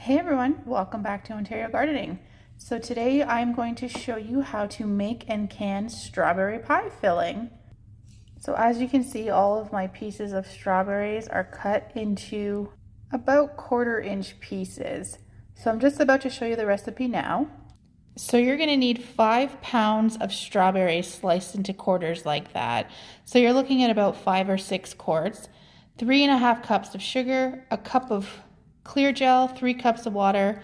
Hey everyone, welcome back to Ontario Gardening. So today I'm going to show you how to make and can strawberry pie filling. So as you can see, all of my pieces of strawberries are cut into about 1/4 inch pieces. So I'm just about to show you the recipe now. So you're going to need 5 pounds of strawberries sliced into quarters like that. So you're looking at about 5 or 6 quarts, 3½ cups of sugar, a cup of clear gel, 3 cups of water,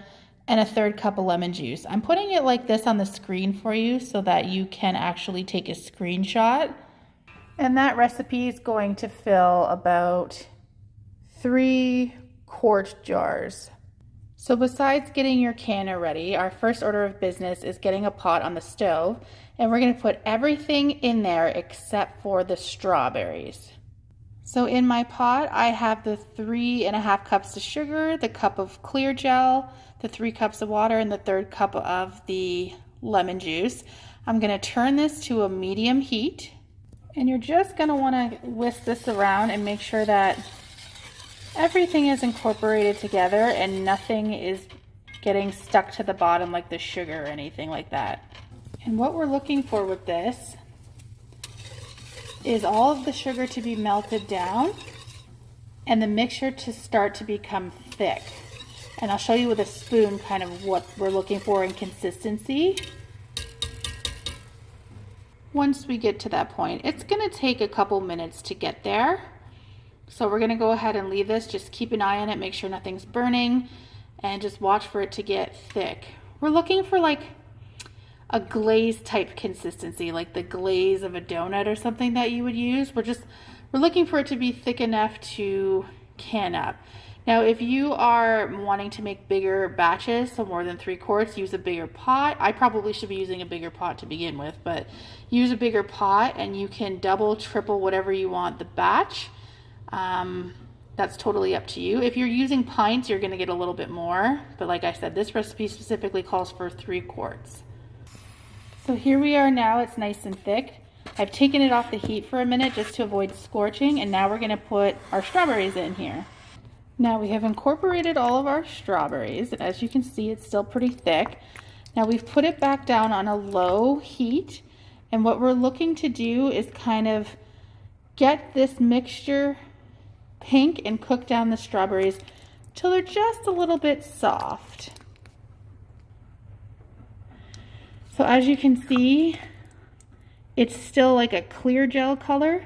and a 1/3 cup of lemon juice. I'm putting it like this on the screen for you so that you can actually take a screenshot. And that recipe is going to fill about 3 quart jars. So besides getting your canner ready, our first order of business is getting a pot on the stove, and we're going to put everything in there except for the strawberries. So in my pot, I have the 3½ cups of sugar, the cup of clear gel, the 3 cups of water, and the 1/3 cup of the lemon juice. I'm going to turn this to a medium heat, and you're just going to want to whisk this around and make sure that everything is incorporated together and nothing is getting stuck to the bottom like the sugar or anything like that. And what we're looking for with this is all of the sugar to be melted down and the mixture to start to become thick. And I'll show you with a spoon kind of what we're looking for in consistency. Once we get to that point, it's going to take a couple minutes to get there. So we're going to go ahead and leave this, just keep an eye on it, make sure nothing's burning, and just watch for it to get thick. We're looking for like a glaze type consistency, like the glaze of a donut or something that you would use. We're looking for it to be thick enough to can up. Now, if you are wanting to make bigger batches, so more than 3 quarts, use a bigger pot. I probably should be using a bigger pot to begin with, but use a bigger pot and you can double, triple, whatever you want the batch. That's totally up to you. If you're using pints, you're going to get a little bit more, but like I said, this recipe specifically calls for 3 quarts. So here we are now, it's nice and thick. I've taken it off the heat for a minute just to avoid scorching, and now we're going to put our strawberries in here. Now we have incorporated all of our strawberries, and as you can see, it's still pretty thick. Now we've put it back down on a low heat, and what we're looking to do is kind of get this mixture pink and cook down the strawberries till they're just a little bit soft. So as you can see, it's still like a clear gel color.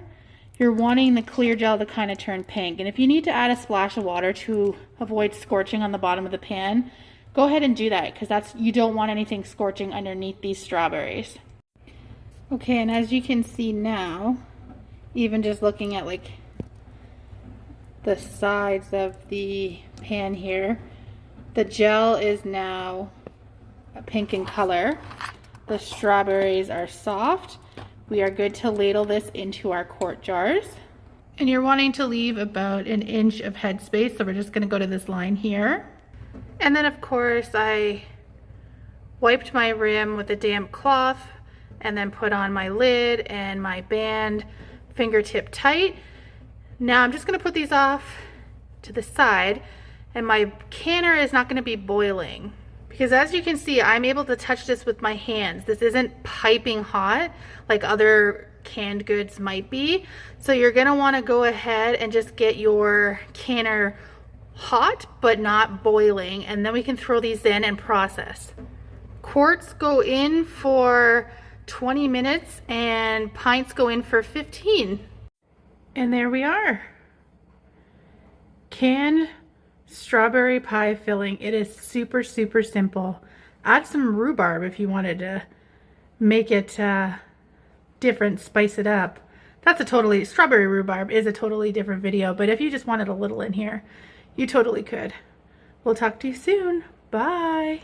You're wanting the clear gel to kind of turn pink. And if you need to add a splash of water to avoid scorching on the bottom of the pan, go ahead and do that, because you don't want anything scorching underneath these strawberries. Okay, and as you can see now, even just looking at like the sides of the pan here, the gel is now pink in color. The strawberries are soft. We are good to ladle this into our quart jars. And you're wanting to leave about 1 inch of headspace, so we're just going to go to this line here. And then of course I wiped my rim with a damp cloth and then put on my lid and my band fingertip tight. Now I'm just going to put these off to the side, and my canner is not going to be boiling, because as you can see, I'm able to touch this with my hands. This isn't piping hot like other canned goods might be. So you're going to want to go ahead and just get your canner hot but not boiling, and then we can throw these in and process. Quarts go in for 20 minutes and pints go in for 15. And there we are. Canned strawberry pie filling. It is super, super simple. Add some rhubarb if you wanted to make it different, spice it up. Strawberry rhubarb is a totally different video, but if you just wanted a little in here, you totally could. We'll talk to you soon. Bye.